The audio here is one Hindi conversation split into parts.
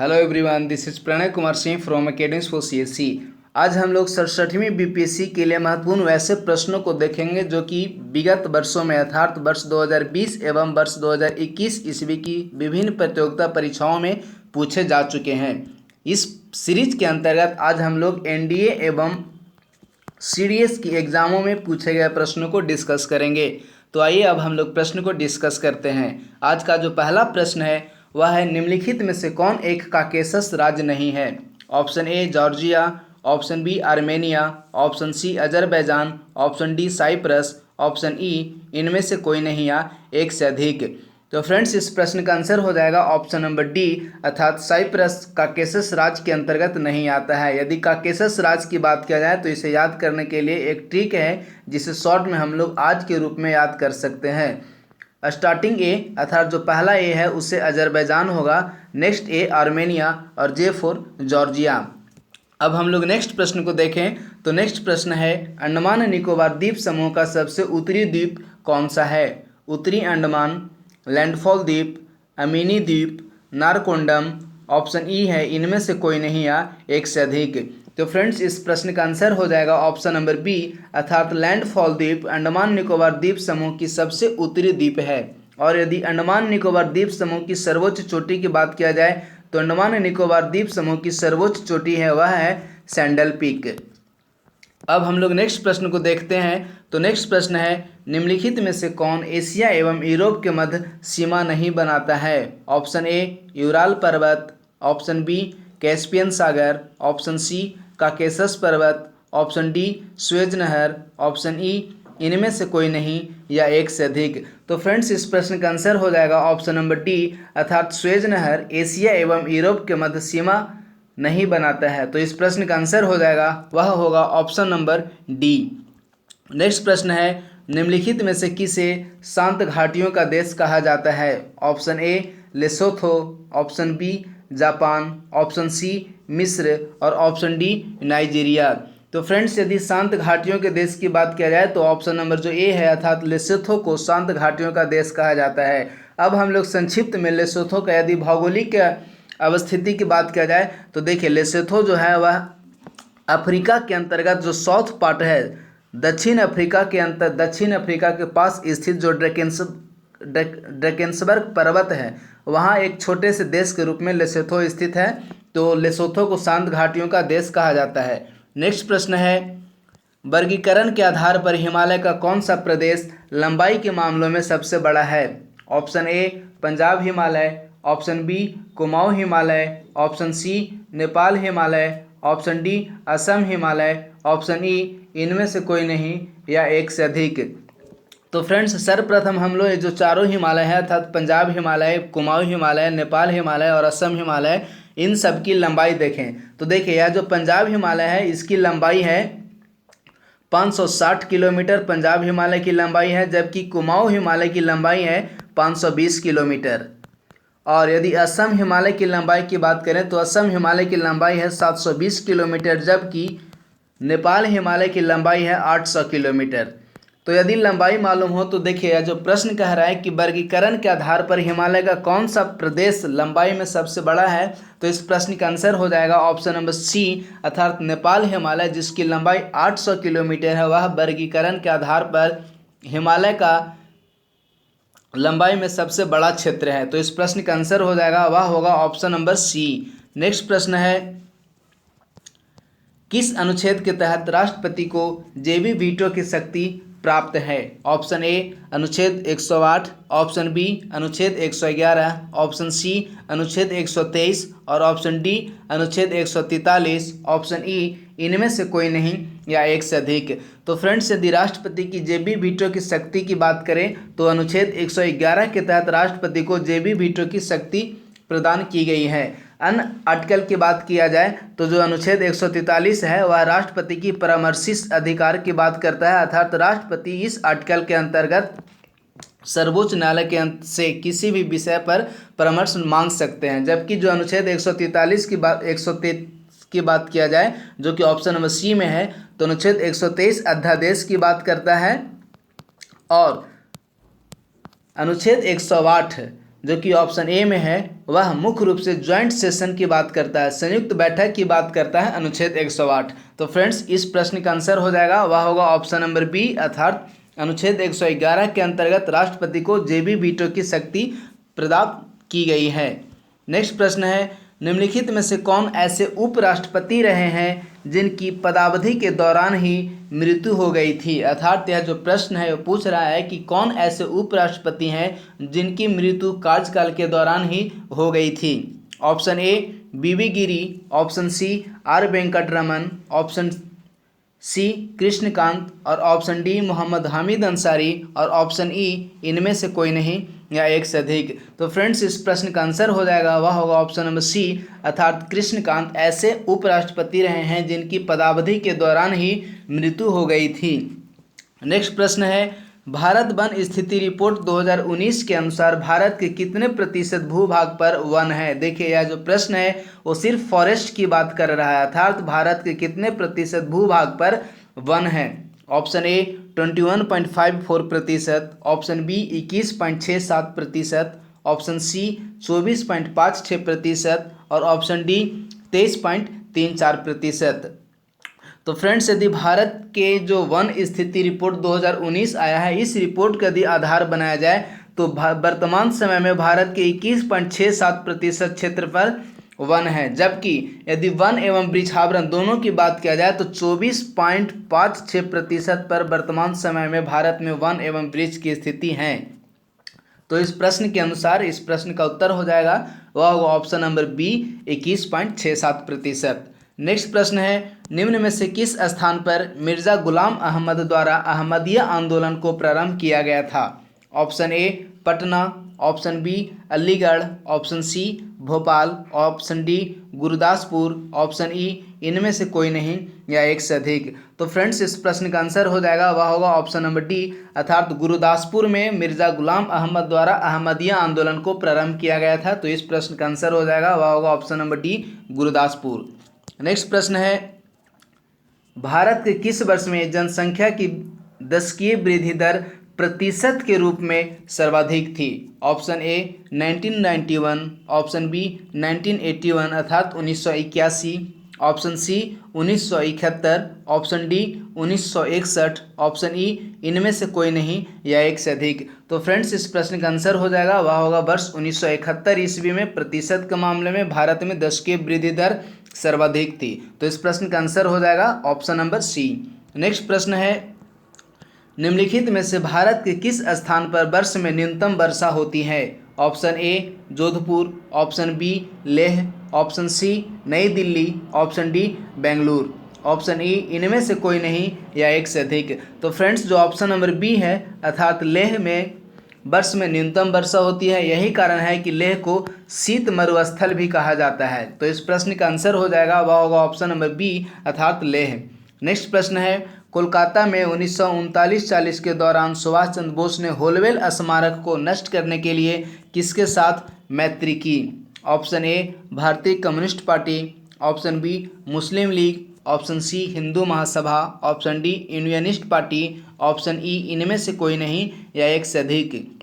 Hello everyone, this is Pranay Kumar Singh from academy for CSC. आज हम लोग 67वीं बीपीएससी के लिए महत्वपूर्ण वैसे प्रश्नों को देखेंगे जो कि विगत वर्षों में अर्थात वर्ष 2020 एवं वर्ष 2021 ईस्वी की विभिन्न प्रतियोगिता परीक्षाओं में पूछे जा चुके हैं। इस सीरीज के अंतर्गत आज हम लोग एनडीए एवं सीडीएस की एग्जामों में पूछे गए प्रश्नों को डिस्कस करेंगे। तो आइए अब हम लोग प्रश्न को डिस्कस करते हैं। आज का जो पहला प्रश्न है वह है, निम्नलिखित में से कौन एक काकेशस राज्य नहीं है? Option A Georgia, option B Armenia, option C Azerbaijan, option D Cyprus, option E इनमें से कोई नहीं या एक से अधिक। तो फ्रेंड्स, इस प्रश्न का आंसर हो जाएगा ऑप्शन नंबर डी, अर्थात साइप्रस काकेशस राज्य के अंतर्गत नहीं आता है। यदि काकेशस राज्य की बात किया जाए तो इसे याद करने के लिए एक ट्रिक है जिसे शॉर्ट में हम लोग आज के रूप में याद कर सकते हैं। स्टार्टिंग ए अर्थात जो पहला ए है उससे अजरबैजान होगा, नेक्स्ट ए आर्मेनिया और जे फॉर जॉर्जिया। अब हम लोग नेक्स्ट प्रश्न को देखें तो नेक्स्ट प्रश्न है, अंडमान निकोबार द्वीप समूह का सबसे उत्तरी द्वीप कौन सा है? उत्तरी अंडमान, लैंडफॉल द्वीप, अमीनी द्वीप, नारकोंडम, ऑप्शन ई है इनमें से कोई नहीं या एक से अधिक। तो फ्रेंड्स, इस प्रश्न का आंसर हो जाएगा ऑप्शन नंबर बी, अर्थात लैंडफॉल द्वीप अंडमान निकोबार द्वीप समूह की सबसे उत्तरी द्वीप है। और यदि अंडमान निकोबार द्वीप समूह की सर्वोच्च चोटी की बात किया जाए तो अंडमान निकोबार द्वीप समूह की सर्वोच्च चोटी है वह है सैंडल पीक। अब हम लोग नेक्स्ट प्रश्न को देखते हैं। तो नेक्स्ट प्रश्न है, निम्नलिखित में से कौन एशिया एवं यूरोप के मध्य सीमा नहीं बनाता है? ऑप्शन ए यूराल पर्वत, ऑप्शन बी कैस्पियन सागर, ऑप्शन सी काकेशस पर्वत, ऑप्शन डी स्वेज नहर, ऑप्शन ई इनमें से कोई नहीं या एक से अधिक। तो फ्रेंड्स, इस प्रश्न का आंसर हो जाएगा ऑप्शन नंबर डी, अर्थात स्वेज नहर एशिया एवं यूरोप के मध्य सीमा नहीं बनाता है। तो इस प्रश्न का आंसर हो जाएगा वह होगा ऑप्शन नंबर डी। नेक्स्ट प्रश्न है, निम्नलिखित में से किसे शांत घाटियों का देश कहा जाता है? Option A Lesotho, option B Japan, option C मिस्र और ऑप्शन डी नाइजीरिया। तो फ्रेंड्स, यदि शांत घाटियों के देश की बात किया जाए तो ऑप्शन नंबर जो ए है अर्थात लेसोथो को शांत घाटियों का देश कहा जाता है। अब हम लोग संक्षिप्त में लेसोथो का यदि भौगोलिक अवस्थिति की बात किया जाए तो देखिए, लेसोथो जो है वह अफ्रीका के अंतर्गत जो साउथ पार्ट है, दक्षिण अफ्रीका के पास स्थित जो ड्रैकेंसबर्ग पर्वत है वहाँ एक छोटे से देश के रूप में लेसोथो स्थित है। तो लेसोथो को शांत घाटियों का देश कहा जाता है। नेक्स्ट प्रश्न है, वर्गीकरण के आधार पर हिमालय का कौन सा प्रदेश लंबाई के मामलों में सबसे बड़ा है? Option A Punjab Himalaya, option B Kumaon Himalaya, option C Nepal Himalaya, option D Assam Himalaya, option E इनमें से कोई नहीं या एक से अधिक। तो फ्रेंड्स, सर्वप्रथम हम लोग जो चारों हिमालय है अर्थात पंजाब हिमालय, कुमाऊं हिमालय, नेपाल हिमालय और असम हिमालय, इन सब की लंबाई देखें तो देखिए यह जो पंजाब हिमालय है इसकी लंबाई है 560 किलोमीटर पंजाब हिमालय की लंबाई है, जबकि कुमाऊं हिमालय की लंबाई है 520 किलोमीटर। और यदि असम हिमालय की लंबाई की बात करें तो असम हिमालय की लंबाई है 720 किलोमीटर, जबकि नेपाल हिमालय की लंबाई है 800 किलोमीटर। तो यदि लंबाई मालूम हो तो देखिए जो प्रश्न कह रहा है कि वर्गीकरण के आधार पर हिमालय का कौन सा प्रदेश लंबाई में सबसे बड़ा है, तो इस प्रश्न का आंसर हो जाएगा ऑप्शन नंबर सी, अर्थात नेपाल हिमालय जिसकी लंबाई 800 किलोमीटर है वह वर्गीकरण के आधार पर हिमालय का लंबाई में सबसे बड़ा क्षेत्र है। तो इस प्रश्न का आंसर हो जाएगा वह होगा ऑप्शन नंबर सी। नेक्स्ट प्रश्न है, किस अनुच्छेद के तहत राष्ट्रपति को जेबी वीटो की शक्ति प्राप्त है? ऑप्शन ए अनुच्छेद 108, ऑप्शन बी अनुच्छेद 111, ऑप्शन सी अनुच्छेद 123 और ऑप्शन डी अनुच्छेद 143, ऑप्शन ई इनमें से कोई नहीं या एक से अधिक। तो फ्रेंड्स, यदि राष्ट्रपति की जेबी वीटो की शक्ति की बात करें तो अनुच्छेद 111 के तहत राष्ट्रपति को जेबी वीटो की शक्ति प्रदान की गई है। अन्य आर्टिकल की बात किया जाए तो जो अनुच्छेद 143 है वह राष्ट्रपति की परामर्शी अधिकार की बात करता है, अर्थात राष्ट्रपति इस आर्टिकल के अंतर्गत सर्वोच्च न्यायालय के से किसी भी विषय पर परामर्श मांग सकते हैं। जबकि जो अनुच्छेद 143 की बात किया जाए जो कि ऑप्शन नंबर सी में है, तो अनुच्छेद 123 अध्यादेश की बात करता है और अनुच्छेद 108 जो कि ऑप्शन ए में है, वह मुख्य रूप से ज्वाइंट सेशन की बात करता है, संयुक्त बैठक की बात करता है, अनुच्छेद 108। तो फ्रेंड्स इस प्रश्न का आंसर हो जाएगा, वह होगा ऑप्शन नंबर बी, अर्थात अनुच्छेद 111 के अंतर्गत राष्ट्रपति को जेबी वीटो की शक्ति प्रदान की गई है। नेक्स्ट प्रश्न है, निम्नलिखित में से कौन ऐसे उपराष्ट्रपति रहे हैं जिनकी पदावधि के दौरान ही मृत्यु हो गई थी। अर्थात यह जो प्रश्न है वो पूछ रहा है कि कौन ऐसे उपराष्ट्रपति हैं जिनकी मृत्यु कार्यकाल के दौरान ही हो गई थी। Option A B V Giri, option C R Venkataraman, option C Krishnakant और ऑप्शन डी मोहम्मद हामिद अंसारी और ऑप्शन ई इनमें से कोई नहीं या एक से अधिक। तो फ्रेंड्स इस प्रश्न का आंसर हो जाएगा, वह होगा ऑप्शन नंबर सी, अर्थात कृष्णकांत ऐसे उपराष्ट्रपति रहे हैं जिनकी पदावधि के दौरान ही मृत्यु हो गई थी। नेक्स्ट प्रश्न है, भारत वन स्थिति रिपोर्ट 2019 के अनुसार भारत के कितने प्रतिशत भूभाग पर वन है। देखिए यह जो प्रश्न है वो सिर्फ फॉरेस्ट की बात कर रहा है, अर्थात भारत के कितने प्रतिशत भूभाग पर वन है। Option A 21.54%, option B 21.67%, option C 24.56% और ऑप्शन डी 23.34%। तो फ्रेंड्स यदि भारत के जो वन स्थिति रिपोर्ट 2019 आया है, इस रिपोर्ट का यदि आधार बनाया जाए तो वर्तमान समय में भारत के 21.67% क्षेत्र पर वन है, जबकि यदि वन एवं वृक्षावरण दोनों की बात किया जाए तो 24.56% पर वर्तमान समय में भारत में वन एवं वृक्ष की स्थिति है। तो इस प्रश्न के अनुसार इस प्रश्न का उत्तर हो जाएगा, वह होगा ऑप्शन नंबर बी 21.67%। नेक्स्ट प्रश्न है, निम्न में से किस स्थान पर मिर्जा गुलाम अहमद द्वारा अहमदिया आंदोलन को प्रारंभ किया गया था। Option A Patna, option B Aligarh, option C Bhopal, option D Gurdaspur, option E इनमें से कोई नहीं या एक से अधिक। तो फ्रेंड्स इस प्रश्न का आंसर हो जाएगा, वह होगा ऑप्शन नंबर डी, अर्थात गुरदासपुर में मिर्जा गुलाम अहमद द्वारा अहमदिया आंदोलन को प्रारंभ किया गया था। तो इस प्रश्न का आंसर हो जाएगा, वह होगा option number D Gurdaspur. Next प्रश्न है, भारत के किस वर्ष में जनसंख्या की दशकीय वृद्धि दर प्रतिशत के रूप में सर्वाधिक थी। ऑप्शन ए 1991, ऑप्शन बी 1981 अर्थात 1981, option C 1971, option D 1961, option E इनमें से कोई नहीं या एक से अधिक। तो फ्रेंड्स इस प्रश्न का आंसर हो जाएगा, वह होगा वर्ष 1971 ईस्वी में प्रतिशत के मामले में भारत में दशकीय वृद्धि दर सर्वाधिक थी। तो इस प्रश्न का आंसर हो जाएगा ऑप्शन नंबर सी। नेक्स्ट प्रश्न है, निम्नलिखित में से भारत के किस स्थान पर वर्ष में न्यूनतम वर्षा होती है। Option A Jodhpur, option B Leh, option C New Delhi, option D Bengaluru, option E इनमें से कोई नहीं या एक से अधिक। तो फ्रेंड्स जो ऑप्शन नंबर बी है, अर्थात लेह में वर्ष में न्यूनतम वर्षा होती है, यही कारण है कि लेह को शीत मरुस्थल भी कहा जाता है। तो इस प्रश्न का आंसर हो जाएगा, वह होगा ऑप्शन नंबर बी, अर्थात लेह। नेक्स्ट प्रश्न है, कोलकाता में 1939-40 के दौरान सुभाष चंद्र बोस ने होलवेल स्मारक को नष्ट करने के लिए किसके साथ मैत्री की। Option A Bharatiya Communist Party, option B Muslim League, option C Hindu Mahasabha, option D Unionist Party, option E इनमें से कोई नहीं या एक से अधिक।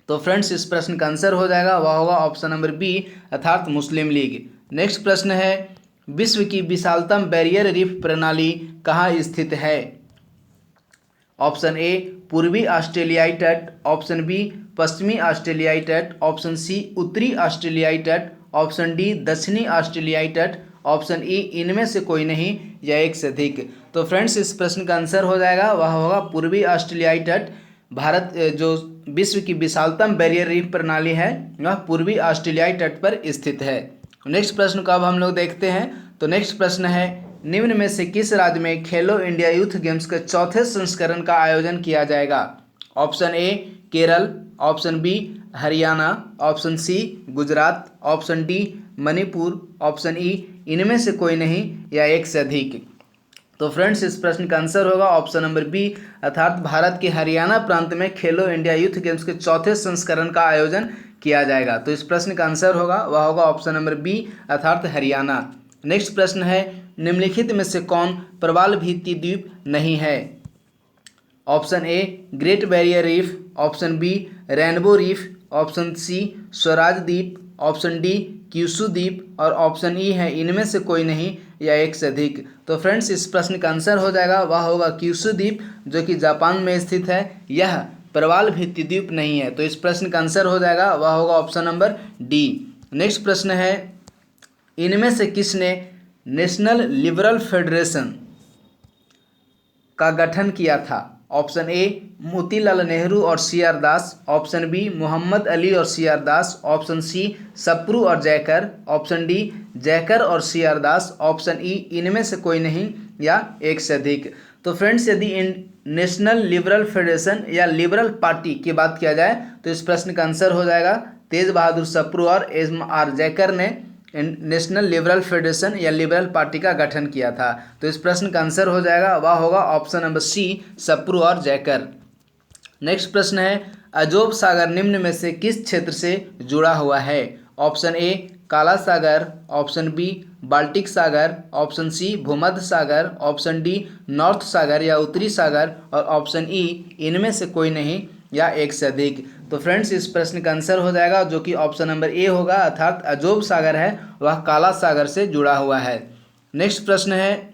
तो फ्रेंड्स इस प्रश्न का आंसर हो जाएगा, वह होगा ऑप्शन नंबर बी, अर्थात मुस्लिम लीग। नेक्स्ट प्रश्न है, विश्व की विशालतम बैरियर रीफ प्रणाली कहाँ स्थित है। ऑप्शन ए पूर्वी ऑस्ट्रेलियाई तट, ऑप्शन बी पश्चिमी ऑस्ट्रेलियाई तट, ऑप्शन सी उत्तरी ऑस्ट्रेलियाई तट, ऑप्शन डी दक्षिणी ऑस्ट्रेलियाई तट, ऑप्शन ई इनमें से कोई नहीं या एक से अधिक। तो फ्रेंड्स इस प्रश्न का आंसर हो जाएगा, वह होगा पूर्वी ऑस्ट्रेलियाई तट। भारत जो विश्व की विशालतम बैरियर रीफ प्रणाली है वह पूर्वी ऑस्ट्रेलियाई तट पर स्थित है। नेक्स्ट प्रश्न को अब हम लोग देखते हैं। तो नेक्स्ट प्रश्न है, निम्न में से किस राज्य में खेलो इंडिया यूथ गेम्स के चौथे संस्करण का आयोजन किया जाएगा। Option A Kerala, option B Haryana, option C Gujarat, option D Manipur, option E इनमें से कोई नहीं या एक से अधिक। तो फ्रेंड्स इस प्रश्न का आंसर होगा ऑप्शन नंबर बी, अर्थात भारत के हरियाणा प्रांत में खेलो इंडिया यूथ गेम्स के चौथे संस्करण का आयोजन किया जाएगा। तो इस प्रश्न का आंसर होगा वह होगा ऑप्शन नंबर बी, अर्थात हरियाणा। नेक्स्ट प्रश्न है, निम्नलिखित में से कौन प्रवाल भित्ति द्वीप नहीं है। Option A Great Barrier Reef, option B Rainbow Reef, option C Swaraj द्वीप, ऑप्शन डी क्यूशू द्वीप और ऑप्शन ई है इनमें से कोई नहीं या एक से अधिक। तो फ्रेंड्स इस प्रश्न का आंसर हो जाएगा वह होगा क्यूशू द्वीप, जो कि जापान में स्थित है। यह प्रवाल भित्ति द्वीप नहीं है। तो इस प्रश्न का आंसर हो जाएगा वह होगा ऑप्शन नंबर डी। नेक्स्ट प्रश्न है, इनमें से किसने नेशनल लिबरल फेडरेशन का गठन किया था? ऑप्शन ए मोतीलाल नेहरू और सी आर दास, ऑप्शन बी मोहम्मद अली और सी आर दास, ऑप्शन सी सप्रू और जयकर, ऑप्शन डी जयकर और सी आर दास, ऑप्शन ई इनमें से कोई नहीं या एक से अधिक। तो फ्रेंड्स यदि इन नेशनल लिबरल फेडरेशन या लिबरल पार्टी की बात किया जाए तो इस प्रश्न का आंसर हो जाएगा तेज बहादुर सप्रू और एम आर जयकर ने नेशनल लिबरल फेडरेशन या लिबरल पार्टी का गठन किया था। तो इस प्रश्न का आंसर हो जाएगा वह होगा ऑप्शन नंबर सी सप्रू और जयकर। नेक्स्ट प्रश्न है, अजोब सागर निम्न में से किस क्षेत्र से जुड़ा हुआ है? ऑप्शन ए काला सागर, ऑप्शन बी बाल्टिक सागर, ऑप्शन सी भूमध्य सागर, ऑप्शन डी नॉर्थ सागर या उत्तरी सागर और ऑप्शन ई इनमें से कोई नहीं या एक से अधिक। तो फ्रेंड्स इस प्रश्न का आंसर हो जाएगा जो कि ऑप्शन नंबर ए होगा, अर्थात अजोब सागर है वह काला सागर से जुड़ा हुआ है। नेक्स्ट प्रश्न है,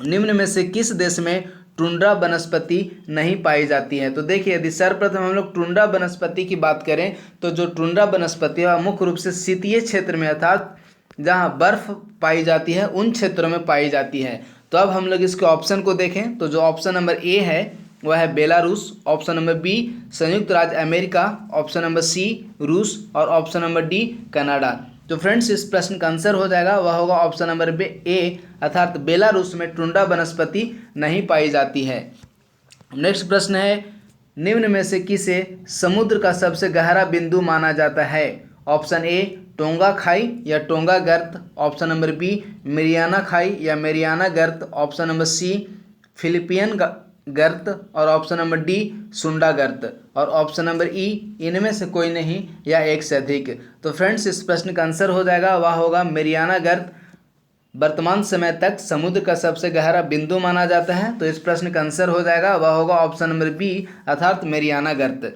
निम्न में से किस देश में टुंड्रा वनस्पति नहीं पाई जाती है? तो देखिए यदि सर्वप्रथम हम लोग टुंड्रा वनस्पति की बात करें तो जो टुंड्रा वनस्पति है मुख्य रूप से शीतीय क्षेत्र में अर्थात जहाँ बर्फ पाई जाती है उन क्षेत्रों में पाई जाती है। तो अब हम लोग इसके ऑप्शन को देखें तो जो ऑप्शन नंबर ए है वह है बेलारूस, ऑप्शन नंबर बी संयुक्त राज्य अमेरिका, ऑप्शन नंबर सी रूस और ऑप्शन नंबर डी कनाडा। तो फ्रेंड्स इस प्रश्न का आंसर हो जाएगा वह होगा ऑप्शन नंबर ए, अर्थात बेलारूस में टुंड्रा वनस्पति नहीं पाई जाती है। नेक्स्ट प्रश्न है, निम्न में से किसे समुद्र का सबसे गहरा बिंदु माना जाता है? ऑप्शन ए टोंगा खाई या टोंगा गर्त, ऑप्शन नंबर बी मेरियाना खाई या मेरियाना गर्त, ऑप्शन नंबर सी फिलिपियन गर्त और ऑप्शन नंबर डी सुंडा गर्त और ऑप्शन नंबर ई इनमें से कोई नहीं या एक से अधिक। तो फ्रेंड्स इस प्रश्न का आंसर हो जाएगा वह होगा मेरियाना गर्त वर्तमान समय तक समुद्र का सबसे गहरा बिंदु माना जाता है। तो इस प्रश्न का आंसर हो जाएगा वह होगा ऑप्शन नंबर बी, अर्थात मेरियाना गर्त।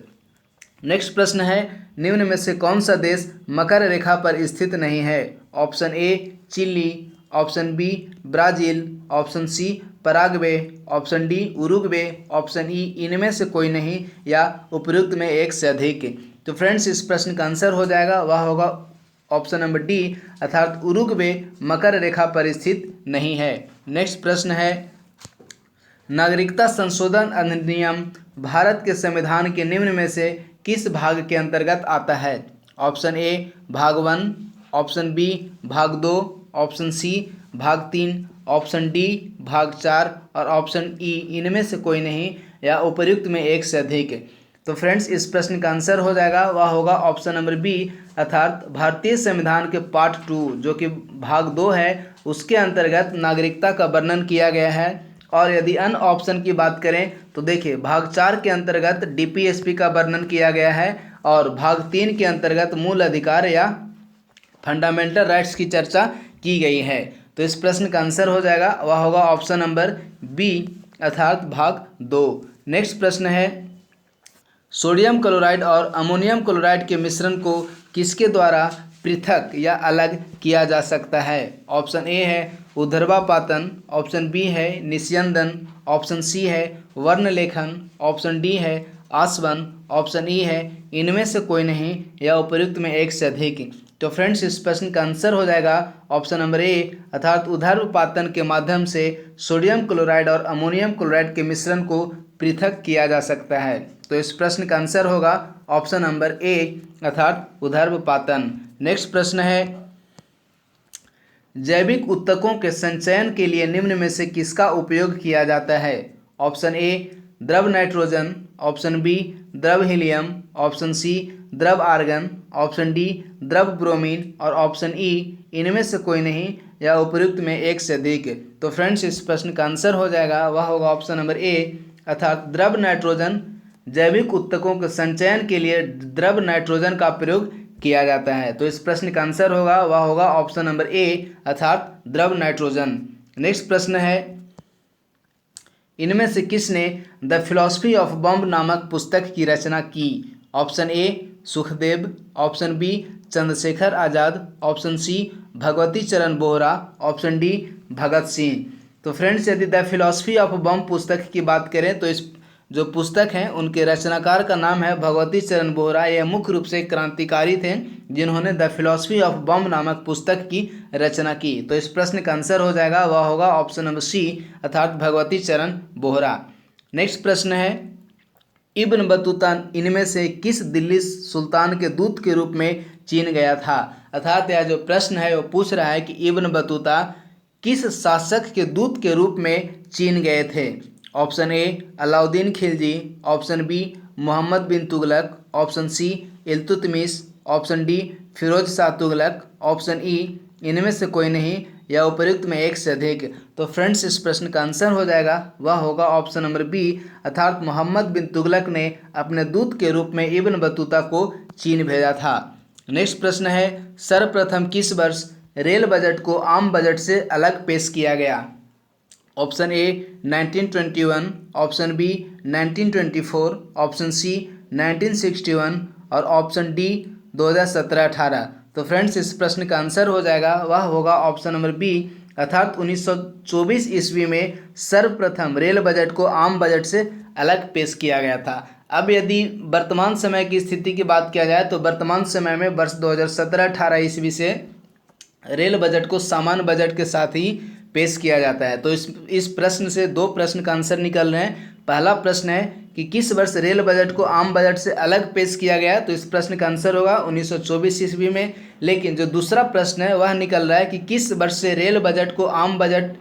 नेक्स्ट प्रश्न है, निम्न में से कौन सा देश मकर रेखा पर स्थित नहीं है? Option A Chile, option B Brazil, option C Paraguay, option D Uruguay, option E इनमें से कोई नहीं या उपयुक्त में एक से अधिक। तो फ्रेंड्स इस प्रश्न का आंसर हो जाएगा वह होगा ऑप्शन नंबर डी, अर्थात उरुग्वे मकर रेखा पर स्थित नहीं है। नेक्स्ट प्रश्न है, नागरिकता संशोधन अधिनियम भारत के संविधान के निम्न में से किस भाग के अंतर्गत आता है? ऑप्शन ए भाग 1, ऑप्शन बी भाग 2, ऑप्शन सी भाग 3, ऑप्शन डी भाग 4 और ऑप्शन ई इनमें से कोई नहीं या उपयुक्त में एक से अधिक। तो फ्रेंड्स इस प्रश्न का आंसर हो जाएगा वह होगा ऑप्शन नंबर बी, अर्थात भारतीय संविधान के पार्ट 2 जो कि भाग 2 है उसके अंतर्गत नागरिकता का वर्णन किया गया है। और यदि अन्य ऑप्शन की बात करें तो देखिए भाग 4 के अंतर्गत डीपीएसपी का वर्णन किया गया है और भाग 3 के अंतर्गत मूल अधिकार या फंडामेंटल राइट्स की चर्चा की गई है। तो इस प्रश्न का आंसर हो जाएगा वह होगा ऑप्शन नंबर बी, अर्थात भाग 2। नेक्स्ट प्रश्न है, सोडियम क्लोराइड और अमोनियम क्लोराइड के मिश्रण को किसके द्वारा पृथक या अलग किया जा सकता है? ऑप्शन ए है ऊर्ध्वापातन, ऑप्शन बी है निस्यंदन, ऑप्शन सी है वर्णलेखन, ऑप्शन डी है आसवन, ऑप्शन ई है इनमें से कोई नहीं या उपयुक्त में एक से अधिक। तो फ्रेंड्स इस प्रश्न का आंसर हो जाएगा ऑप्शन नंबर ए, अर्थात ऊर्ध्वापातन के माध्यम से सोडियम क्लोराइड और अमोनियम क्लोराइड के मिश्रण को पृथक किया जा सकता है। तो इस प्रश्न का आंसर होगा ऑप्शन नंबर ए, अर्थात ऊर्ध्वापातन। नेक्स्ट प्रश्न है, जैविक ऊतकों के संचयन के लिए निम्न में से किसका उपयोग किया जाता है? ऑप्शन ए द्रव नाइट्रोजन, ऑप्शन बी द्रव हीलियम, ऑप्शन सी द्रव आर्गन, ऑप्शन डी द्रव ब्रोमीन और ऑप्शन ई इनमें से कोई नहीं या उपयुक्त में एक से अधिक। तो फ्रेंड्स इस प्रश्न का आंसर हो जाएगा वह होगा ऑप्शन नंबर ए, अर्थात द्रव नाइट्रोजन। जैविक ऊतकों के संचयन के लिए द्रव नाइट्रोजन का प्रयोग किया जाता है। तो इस प्रश्न का आंसर होगा वह होगा ऑप्शन नंबर ए, अर्थात द्रव नाइट्रोजन। नेक्स्ट प्रश्न है, इनमें से किसने द फिलॉसफी ऑफ बॉम्ब नामक पुस्तक की रचना की? Option A Sukhdev, option B Chandrashekhar Azad, option C Bhagwati Charan Bohra, option D Bhagat Singh. तो फ्रेंड्स, यदि द फिलॉसफी ऑफ बम पुस्तक की बात करें तो इस जो पुस्तक हैं उनके रचनाकार का नाम है भगवती चरण बोहरा। यह मुख्य रूप से क्रांतिकारी थे जिन्होंने द फिलॉसफी ऑफ बम नामक पुस्तक की रचना की। तो इस प्रश्न का आंसर हो जाएगा, वह होगा ऑप्शन नंबर सी अर्थात भगवती चरण बोहरा। नेक्स्ट प्रश्न है, इब्न बतूता इनमें से किस दिल्ली सुल्तान के दूत के रूप में चीन गया था। अर्थात यह जो प्रश्न है वो पूछ रहा है कि इब्न बतूता किस शासक के दूत के रूप में चीन गए थे। Option A Alauddin Khilji, option B Mohammad bin Tughlaq, option C Iltutmish, option D Firoz Shah Tughlaq, option E इनमें से कोई नहीं या उपयुक्त में एक से अधिक। तो फ्रेंड्स, इस प्रश्न का आंसर हो जाएगा, वह होगा ऑप्शन नंबर बी अर्थात मोहम्मद बिन तुगलक ने अपने दूत के रूप में इब्न बतूता को चीन भेजा था। नेक्स्ट प्रश्न है, सर्वप्रथम किस वर्ष रेल बजट को आम बजट से अलग पेश किया गया। Option A 1921, option B 1924, option C 1961 और ऑप्शन डी 2017-18। तो फ्रेंड्स, इस प्रश्न का आंसर हो जाएगा, वह होगा ऑप्शन नंबर बी अर्थात 1924 ईस्वी में सर्वप्रथम रेल बजट को आम बजट से अलग पेश किया गया था। अब यदि वर्तमान समय की स्थिति की बात किया जाए तो वर्तमान समय में वर्ष 2017-18 ईस्वी से रेल बजट को सामान्य बजट के साथ ही पेश किया जाता है। तो इस प्रश्न से दो प्रश्न का आंसर निकल रहे हैं। पहला प्रश्न है कि किस वर्ष रेल बजट को आम बजट से अलग पेश किया गया, तो इस प्रश्न का आंसर होगा 1924 ईस्वी में। लेकिन जो दूसरा प्रश्न है वह निकल रहा है कि किस वर्ष से रेल बजट को आम बजट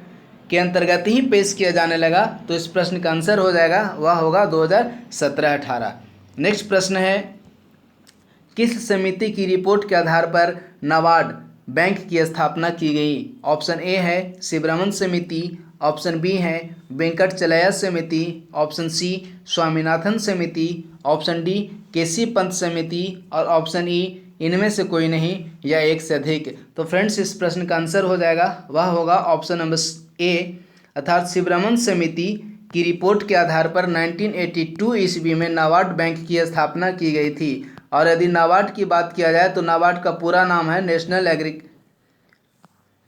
के अंतर्गत ही पेश किया जाने लगा, तो इस प्रश्न का आंसर हो जाएगा, वह होगा 2017-18। नेक्स्ट प्रश्न है, किस समिति की रिपोर्ट के आधार पर नाबार्ड बैंक की स्थापना की गई। ऑप्शन ए है शिवरमन समिति, ऑप्शन बी है वेंकटचलैया समिति, ऑप्शन सी स्वामीनाथन समिति, ऑप्शन डी केसी पंत समिति और ऑप्शन ई इनमें से कोई नहीं या एक से अधिक। तो फ्रेंड्स, इस प्रश्न का आंसर हो जाएगा, वह होगा ऑप्शन नंबर ए अर्थात शिवरमन समिति की रिपोर्ट के आधार पर 1982 ईस्वी में नाबार्ड बैंक की स्थापना की गई थी। और यदि नाबार्ड की बात किया जाए तो नाबार्ड का पूरा नाम है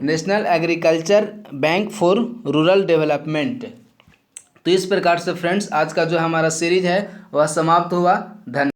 national agriculture bank for rural development. तो इस प्रकार से फ्रेंड्स, आज का जो हमारा सीरीज है वह समाप्त हुआ। धन्यवाद।